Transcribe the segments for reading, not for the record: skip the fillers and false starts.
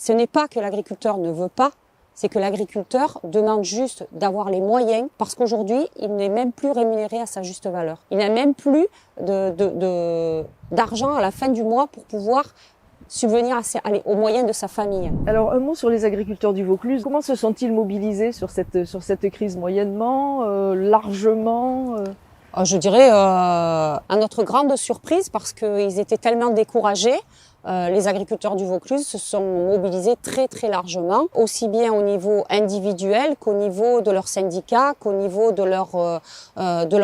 Ce n'est pas que l'agriculteur ne veut pas, c'est que l'agriculteur demande juste d'avoir les moyens, parce qu'aujourd'hui, il n'est même plus rémunéré à sa juste valeur. Il n'a même plus d'argent à la fin du mois pour pouvoir subvenir aux moyens de sa famille. Alors un mot sur les agriculteurs du Vaucluse. Comment se sont-ils mobilisés sur cette crise moyennement, largement Je dirais à notre grande surprise, parce qu'ils étaient tellement découragés. Les agriculteurs du Vaucluse se sont mobilisés très très largement, aussi bien au niveau individuel qu'au niveau de leur syndicat, qu'au niveau de leur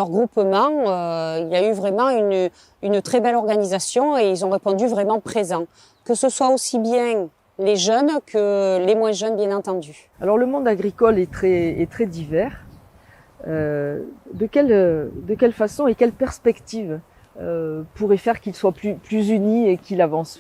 groupement. Il y a eu vraiment une très belle organisation et ils ont répondu vraiment présents. Que ce soit aussi bien les jeunes que les moins jeunes, bien entendu. Alors le monde agricole est très divers. De quelle façon et quelle perspective pourrait faire qu'il soit plus uni et qu'il avance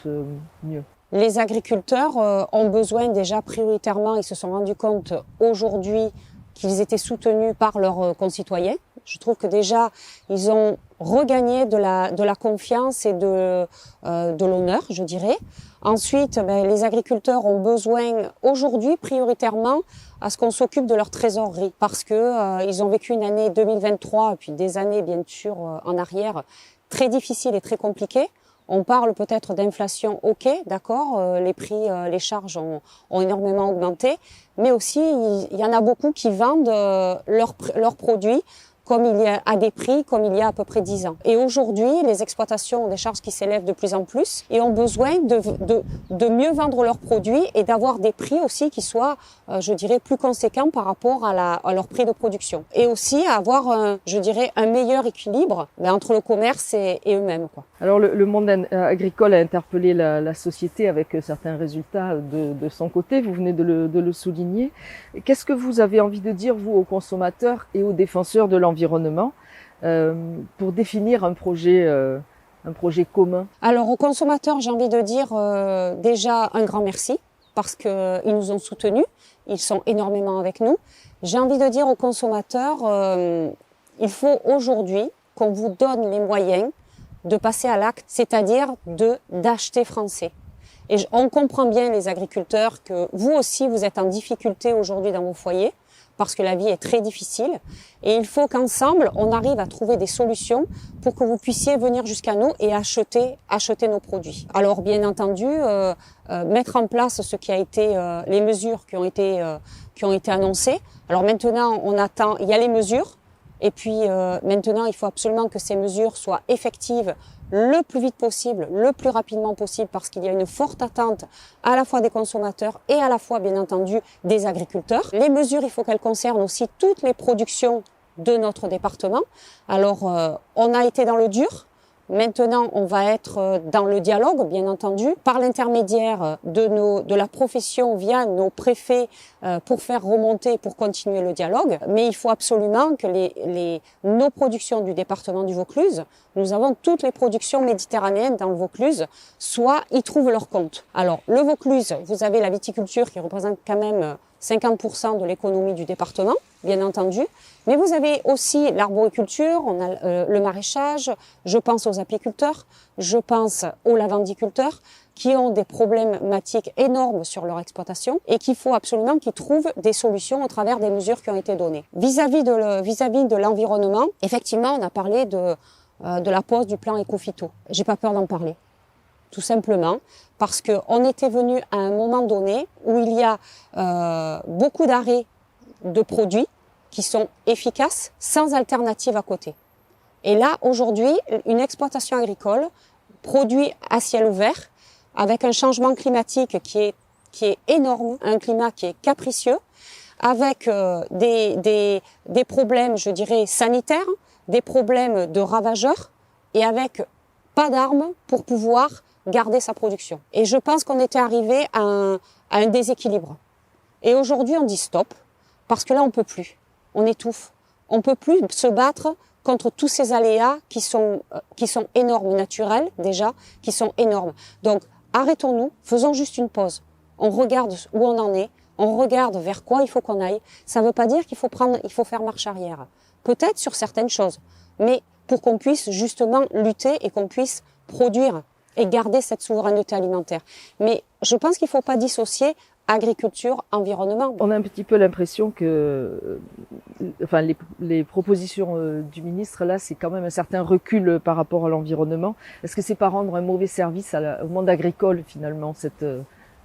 mieux? Les agriculteurs ont besoin déjà prioritairement, ils se sont rendus compte aujourd'hui qu'ils étaient soutenus par leurs concitoyens. Je trouve que déjà, ils ont regagné de la confiance et de l'honneur, je dirais. Ensuite, les agriculteurs ont besoin aujourd'hui prioritairement à ce qu'on s'occupe de leur trésorerie, parce que ils ont vécu une année 2023 et puis des années bien sûr en arrière très difficiles et très compliquées. On parle peut-être d'inflation, ok, d'accord, les prix, les charges ont énormément augmenté, mais aussi il y en a beaucoup qui vendent leurs produits comme il y a à des prix comme il y a à peu près 10 ans. Et aujourd'hui, les exploitations ont des charges qui s'élèvent de plus en plus et ont besoin de mieux vendre leurs produits et d'avoir des prix aussi qui soient, je dirais, plus conséquents par rapport à leur prix de production. Et aussi avoir, je dirais, un meilleur équilibre entre le commerce et eux-mêmes, quoi. Alors le monde agricole a interpellé la société avec certains résultats de son côté, vous venez de le souligner. Qu'est-ce que vous avez envie de dire, vous, aux consommateurs et aux défenseurs de l'environnement pour définir un projet commun? Alors aux consommateurs, j'ai envie de dire déjà un grand merci parce qu'ils nous ont soutenus, ils sont énormément avec nous. J'ai envie de dire aux consommateurs, il faut aujourd'hui qu'on vous donne les moyens de passer à l'acte, c'est-à-dire d'acheter français. Et on comprend bien les agriculteurs que vous aussi vous êtes en difficulté aujourd'hui dans vos foyers parce que la vie est très difficile et il faut qu'ensemble on arrive à trouver des solutions pour que vous puissiez venir jusqu'à nous et acheter nos produits. Alors bien entendu mettre en place ce qui a été les mesures qui ont été annoncées. Alors maintenant on attend, il y a les mesures. Et puis maintenant, il faut absolument que ces mesures soient effectives le plus vite possible, le plus rapidement possible, parce qu'il y a une forte attente à la fois des consommateurs et à la fois, bien entendu, des agriculteurs. Les mesures, il faut qu'elles concernent aussi toutes les productions de notre département. Alors, on a été dans le dur. Maintenant, on va être dans le dialogue, bien entendu, par l'intermédiaire de la profession via nos préfets pour faire remonter, pour continuer le dialogue. Mais il faut absolument que nos productions du département du Vaucluse, nous avons toutes les productions méditerranéennes dans le Vaucluse, y trouvent leur compte. Alors, le Vaucluse, vous avez la viticulture qui représente quand même 50% de l'économie du département, bien entendu. Mais vous avez aussi l'arboriculture, on a le maraîchage, je pense aux apiculteurs, je pense aux lavandiculteurs qui ont des problématiques énormes sur leur exploitation et qu'il faut absolument qu'ils trouvent des solutions au travers des mesures qui ont été données. Vis-à-vis de l'environnement, effectivement, on a parlé de la pose du plan éco-phyto. J'ai pas peur d'en parler. Tout simplement parce qu'on était venu à un moment donné où il y a beaucoup d'arrêts de produits qui sont efficaces sans alternative à côté. Et là, aujourd'hui, une exploitation agricole produit à ciel ouvert avec un changement climatique qui est énorme, un climat qui est capricieux, avec des problèmes, je dirais, sanitaires, des problèmes de ravageurs et avec pas d'armes pour pouvoir garder sa production. Et je pense qu'on était arrivé à un déséquilibre. Et aujourd'hui, on dit stop, parce que là, on peut plus. On étouffe. On peut plus se battre contre tous ces aléas qui sont énormes, naturels déjà, qui sont énormes. Donc, arrêtons-nous, faisons juste une pause. On regarde où on en est, on regarde vers quoi il faut qu'on aille. Ça ne veut pas dire qu'il faut faire marche arrière. Peut-être sur certaines choses, mais pour qu'on puisse justement lutter et qu'on puisse produire. et garder cette souveraineté alimentaire. Mais je pense qu'il ne faut pas dissocier agriculture, environnement. On a un petit peu l'impression que les propositions du ministre, là, c'est quand même un certain recul par rapport à l'environnement. Est-ce que c'est pas rendre un mauvais service au monde agricole, finalement,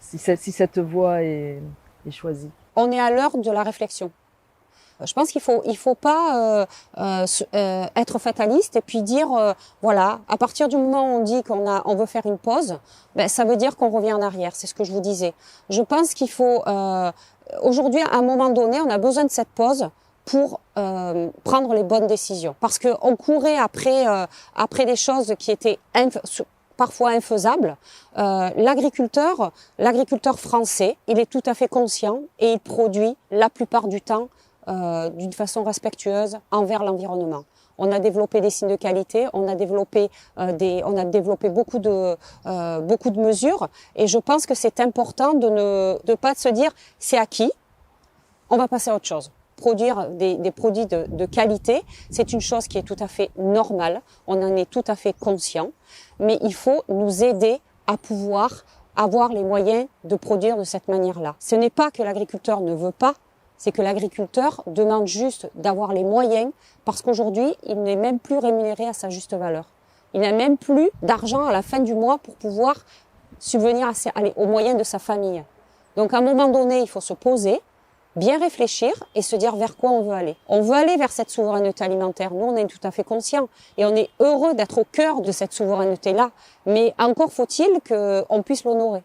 si cette voie est choisie? On est à l'heure de la réflexion. Je pense qu'il faut pas être fataliste et puis dire voilà, à partir du moment où on dit on veut faire une pause, ben ça veut dire qu'on revient en arrière. C'est ce que je vous disais. Je pense qu'il faut aujourd'hui, à un moment donné, on a besoin de cette pause pour prendre les bonnes décisions, parce que on courait après des choses qui étaient parfois infaisables. L'agriculteur français, il est tout à fait conscient et il produit la plupart du temps d'une façon respectueuse envers l'environnement. On a développé des signes de qualité, on a développé beaucoup de mesures, et je pense que c'est important de pas se dire c'est acquis, on va passer à autre chose. Produire des produits de qualité, c'est une chose qui est tout à fait normale, on en est tout à fait conscient, mais il faut nous aider à pouvoir avoir les moyens de produire de cette manière-là. Ce n'est pas que l'agriculteur ne veut pas, c'est que l'agriculteur demande juste d'avoir les moyens, parce qu'aujourd'hui, il n'est même plus rémunéré à sa juste valeur. Il n'a même plus d'argent à la fin du mois pour pouvoir subvenir aux moyens de sa famille. Donc à un moment donné, il faut se poser, bien réfléchir et se dire vers quoi on veut aller. On veut aller vers cette souveraineté alimentaire. Nous, on est tout à fait conscients et on est heureux d'être au cœur de cette souveraineté-là. Mais encore faut-il qu'on puisse l'honorer.